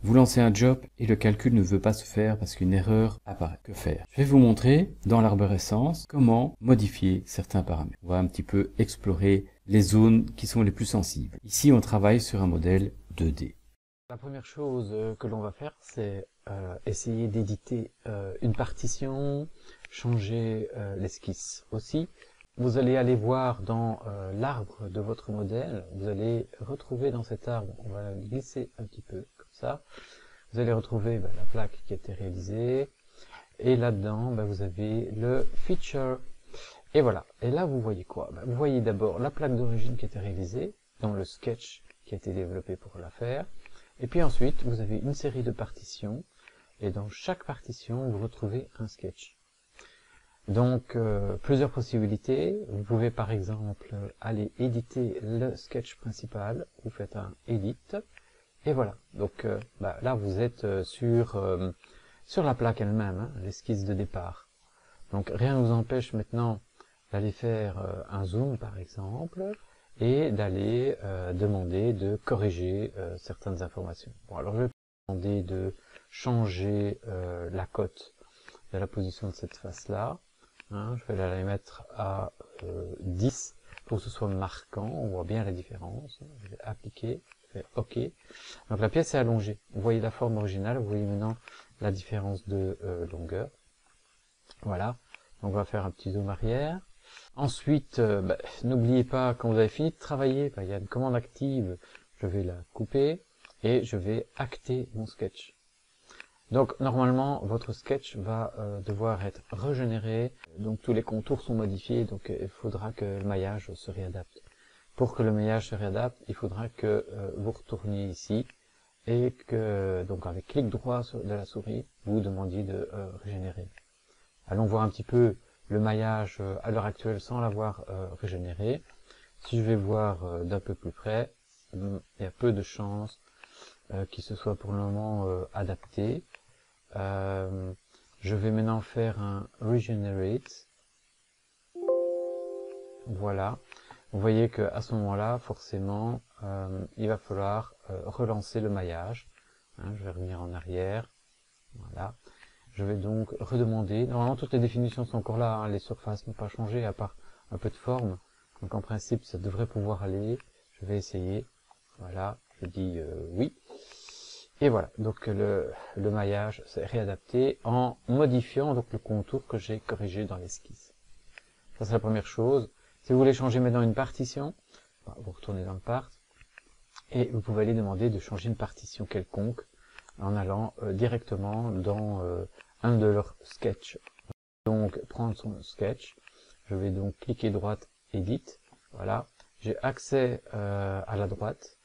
Vous lancez un job et le calcul ne veut pas se faire parce qu'une erreur apparaît. Que faire? Je vais vous montrer dans l'arborescence comment modifier certains paramètres. On va un petit peu explorer les zones qui sont les plus sensibles. Ici, on travaille sur un modèle 2D. La première chose que l'on va faire, c'est essayer d'éditer une partition, changer l'esquisse aussi. Vous allez aller voir dans l'arbre de votre modèle, vous allez retrouver dans cet arbre, on va le glisser un petit peu comme ça, vous allez retrouver la plaque qui a été réalisée, et là-dedans, vous avez le feature. Et voilà, et là vous voyez quoi? Vous voyez d'abord la plaque d'origine qui a été réalisée, dans le sketch qui a été développé pour la faire. Et puis ensuite, vous avez une série de partitions, et dans chaque partition, vous retrouvez un sketch. Donc, plusieurs possibilités. Vous pouvez par exemple aller éditer le sketch principal, vous faites un edit, et voilà. Donc là, vous êtes sur la plaque elle-même, hein, l'esquisse de départ. Donc, rien ne vous empêche maintenant d'aller faire un zoom par exemple, et d'aller demander de corriger certaines informations. Bon, alors je vais demander de changer la cote de la position de cette face-là. Hein, je vais la mettre à 10 pour que ce soit marquant, on voit bien la différence. Je vais appliquer, je fais OK. Donc la pièce est allongée. Vous voyez la forme originale, vous voyez maintenant la différence de longueur. Voilà, donc on va faire un petit zoom arrière. Ensuite, n'oubliez pas, quand vous avez fini de travailler, il y a une commande active, je vais la couper et je vais acter mon sketch. Donc normalement, votre sketch va devoir être régénéré, donc tous les contours sont modifiés, donc il faudra que le maillage se réadapte. Pour que le maillage se réadapte, il faudra que vous retourniez ici et que, donc avec clic droit de la souris, vous demandiez de régénérer. Allons voir un petit peu le maillage à l'heure actuelle sans l'avoir régénéré. Si je vais voir d'un peu plus près, il y a peu de chances qu'il se soit pour le moment adapté. Je vais maintenant faire un regenerate. Voilà. Vous voyez que à ce moment-là, forcément, il va falloir relancer le maillage. Hein, je vais revenir en arrière. Voilà. Je vais donc redemander. Normalement, toutes les définitions sont encore là. Hein, les surfaces n'ont pas changé à part un peu de forme. Donc en principe, ça devrait pouvoir aller. Je vais essayer. Voilà. Je dis oui. Et voilà, donc le maillage s'est réadapté en modifiant donc le contour que j'ai corrigé dans l'esquisse. Ça c'est la première chose. Si vous voulez changer maintenant une partition, vous retournez dans le part, et vous pouvez aller demander de changer une partition quelconque en allant directement dans un de leurs sketchs. Donc prendre son sketch, je vais donc cliquer droite, Edit, voilà, j'ai accès à la droite.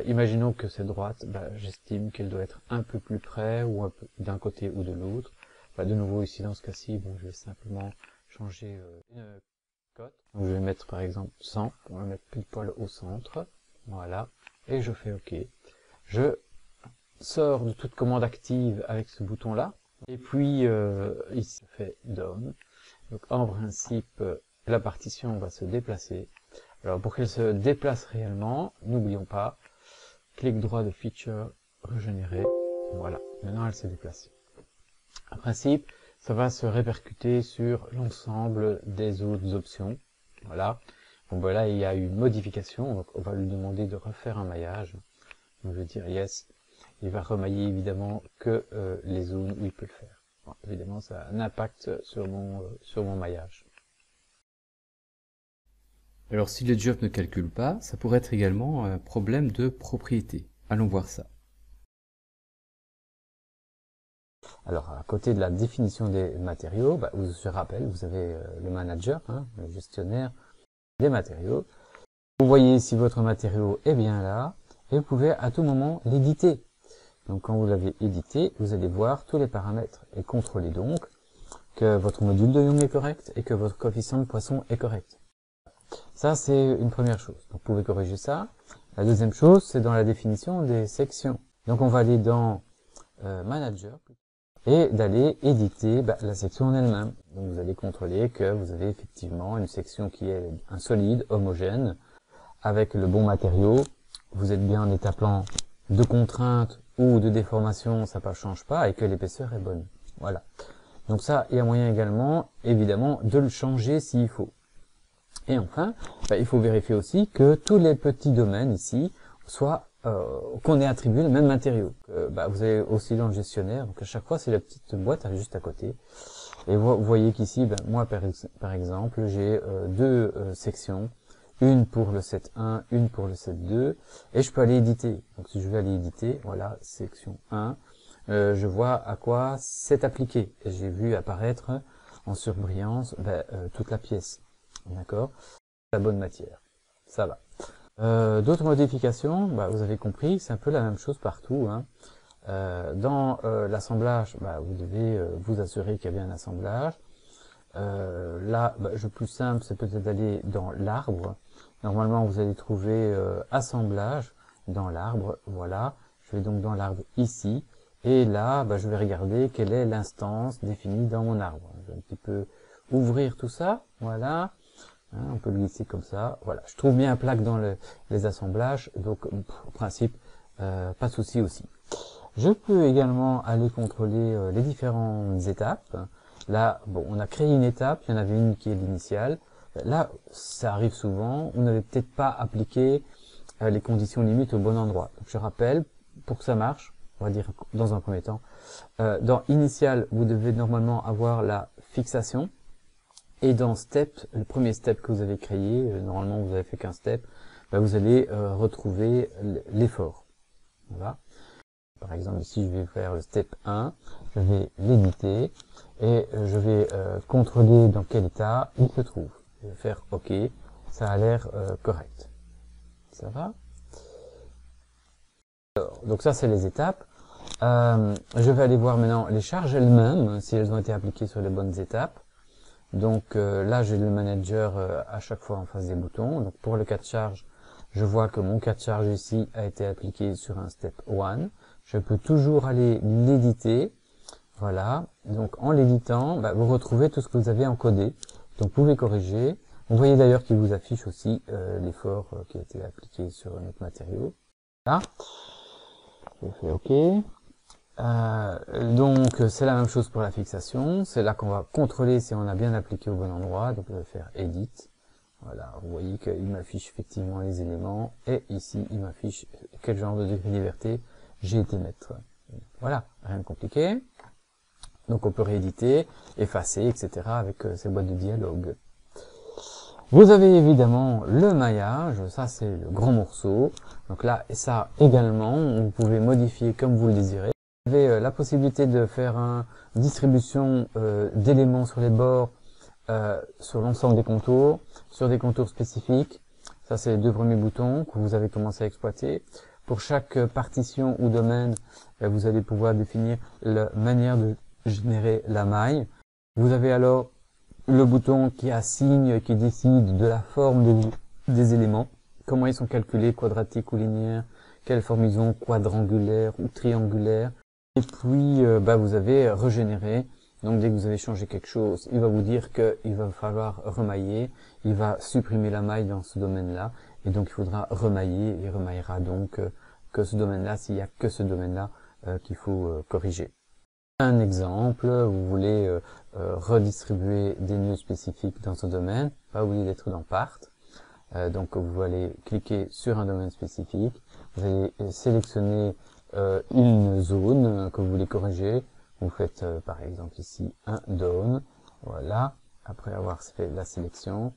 Imaginons que cette droite, j'estime qu'elle doit être un peu plus près, ou un peu d'un côté ou de l'autre. De nouveau ici dans ce cas-ci, je vais simplement changer une cote. Donc, je vais mettre par exemple 100, on va mettre pile poil au centre, voilà, et je fais OK. Je sors de toute commande active avec ce bouton-là, et puis ici je fais Down. Donc en principe, la partition va se déplacer. Alors pour qu'elle se déplace réellement, n'oublions pas, clic droit de Feature, régénérer, voilà, maintenant elle s'est déplacée. En principe, ça va se répercuter sur l'ensemble des autres options, voilà. Bon là il y a eu une modification, donc on va lui demander de refaire un maillage, donc je vais dire yes, il va remailler évidemment que les zones où il peut le faire. Bon, évidemment ça a un impact sur mon maillage. Alors si le job ne calcule pas, ça pourrait être également un problème de propriété. Allons voir ça. Alors à côté de la définition des matériaux, je rappelle, vous avez le manager, hein, le gestionnaire des matériaux. Vous voyez si votre matériau est bien là, et vous pouvez à tout moment l'éditer. Donc quand vous l'avez édité, vous allez voir tous les paramètres et contrôler donc que votre module de Young est correct et que votre coefficient de Poisson est correct. Ça, c'est une première chose. Donc, vous pouvez corriger ça. La deuxième chose, c'est dans la définition des sections. Donc, on va aller dans Manager et d'aller éditer la section en elle-même. Donc, vous allez contrôler que vous avez effectivement une section qui est un solide, homogène, avec le bon matériau. Vous êtes bien en état plan de contrainte ou de déformation, ça ne change pas, et que l'épaisseur est bonne. Voilà. Donc ça, il y a moyen également, évidemment, de le changer s'il faut. Et enfin, il faut vérifier aussi que tous les petits domaines ici soient qu'on ait attribué le même matériau. Vous avez aussi dans le gestionnaire, donc à chaque fois c'est la petite boîte juste à côté. Et vous voyez qu'ici, moi par exemple, j'ai deux sections, une pour le set 1, une pour le set 2, et je peux aller éditer. Donc si je vais aller éditer, voilà, section 1, je vois à quoi c'est appliqué. Et j'ai vu apparaître en surbrillance toute la pièce. D'accord? La bonne matière. Ça va. D'autres modifications, vous avez compris, c'est un peu la même chose partout. Hein. Dans l'assemblage, vous devez vous assurer qu'il y a bien un assemblage. Là, le plus simple, c'est peut-être d'aller dans l'arbre. Normalement, vous allez trouver assemblage dans l'arbre. Voilà. Je vais donc dans l'arbre ici. Et là, je vais regarder quelle est l'instance définie dans mon arbre. Je vais un petit peu ouvrir tout ça. Voilà. Hein, on peut le glisser comme ça. Voilà. Je trouve bien un plaque dans les assemblages. Donc, au principe, pas de souci aussi. Je peux également aller contrôler les différentes étapes. Là, on a créé une étape, il y en avait une qui est l'initiale. Là, ça arrive souvent, on n'avait peut-être pas appliqué les conditions limites au bon endroit. Donc, je rappelle, pour que ça marche, on va dire dans un premier temps, dans initial, vous devez normalement avoir la fixation. Et dans step, le premier step que vous avez créé, normalement vous avez fait qu'un step, vous allez retrouver l'effort. Voilà. Par exemple, ici, je vais faire le step 1, je vais l'éditer et je vais contrôler dans quel état il se trouve. Je vais faire OK, ça a l'air correct. Ça va? Alors, donc ça, c'est les étapes. Je vais aller voir maintenant les charges elles-mêmes, si elles ont été appliquées sur les bonnes étapes. Donc là, j'ai le manager à chaque fois en face des boutons. Donc pour le cas de charge, je vois que mon cas de charge ici a été appliqué sur un step 1. Je peux toujours aller l'éditer. Voilà. Donc en l'éditant, vous retrouvez tout ce que vous avez encodé. Donc vous pouvez corriger. Vous voyez d'ailleurs qu'il vous affiche aussi l'effort qui a été appliqué sur notre matériau. Là. Je fais OK. Donc c'est la même chose pour la fixation. C'est là qu'on va contrôler si on a bien appliqué au bon endroit. Donc je vais faire Edit. Voilà, vous voyez qu'il m'affiche effectivement les éléments, et ici il m'affiche quel genre de degré de liberté j'ai été mettre. Voilà, rien de compliqué. Donc on peut rééditer, effacer, etc. avec ces boîtes de dialogue. Vous avez évidemment le maillage, ça c'est le grand morceau. Donc là, ça également, vous pouvez modifier comme vous le désirez. Vous avez la possibilité de faire une distribution d'éléments sur les bords, sur l'ensemble des contours, sur des contours spécifiques. Ça, c'est les deux premiers boutons que vous avez commencé à exploiter. Pour chaque partition ou domaine, vous allez pouvoir définir la manière de générer la maille. Vous avez alors le bouton qui assigne, qui décide de la forme des éléments, comment ils sont calculés, quadratiques ou linéaires, quelle forme ils ont, quadrangulaire ou triangulaire. Et puis, vous avez régénéré. Donc dès que vous avez changé quelque chose, il va vous dire qu'il va falloir remailler, il va supprimer la maille dans ce domaine-là, et donc il faudra remailler, et il remaillera donc que ce domaine-là, s'il n'y a que ce domaine-là qu'il faut corriger. Un exemple, vous voulez redistribuer des nœuds spécifiques dans ce domaine, pas oublier d'être dans Part, donc vous allez cliquer sur un domaine spécifique, vous allez sélectionner une zone que vous voulez corriger. Vous faites par exemple ici un down, voilà, après avoir fait la sélection.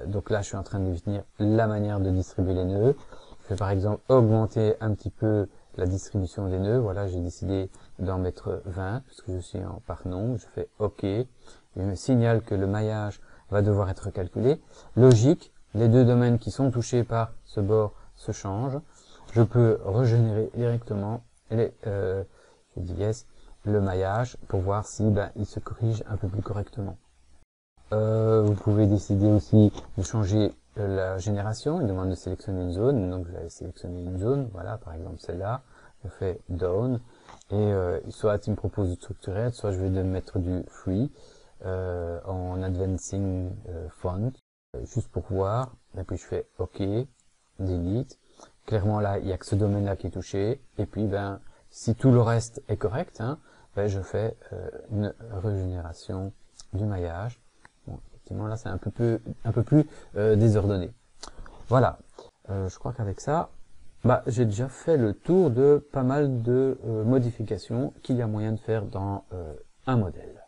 Donc là, je suis en train de définir la manière de distribuer les nœuds. Je vais par exemple augmenter un petit peu la distribution des nœuds. Voilà, j'ai décidé d'en mettre 20, puisque je suis par nombre. Je fais OK. Il me signale que le maillage va devoir être calculé. Logique, les deux domaines qui sont touchés par ce bord se changent. Je peux régénérer directement les, je dis yes, le maillage pour voir si il se corrige un peu plus correctement. Vous pouvez décider aussi de changer la génération. Il demande de sélectionner une zone, donc je vais sélectionner une zone, voilà, par exemple celle-là. Je fais down, et soit il me propose de structurer, soit je vais de mettre du free en advancing font, juste pour voir, et puis je fais OK, delete. Clairement là, il n'y a que ce domaine-là qui est touché, et puis Si tout le reste est correct, hein, ben je fais une régénération du maillage. Bon, effectivement, là, c'est un peu plus désordonné. Voilà. Je crois qu'avec ça, bah, j'ai déjà fait le tour de pas mal de modifications qu'il y a moyen de faire dans un modèle.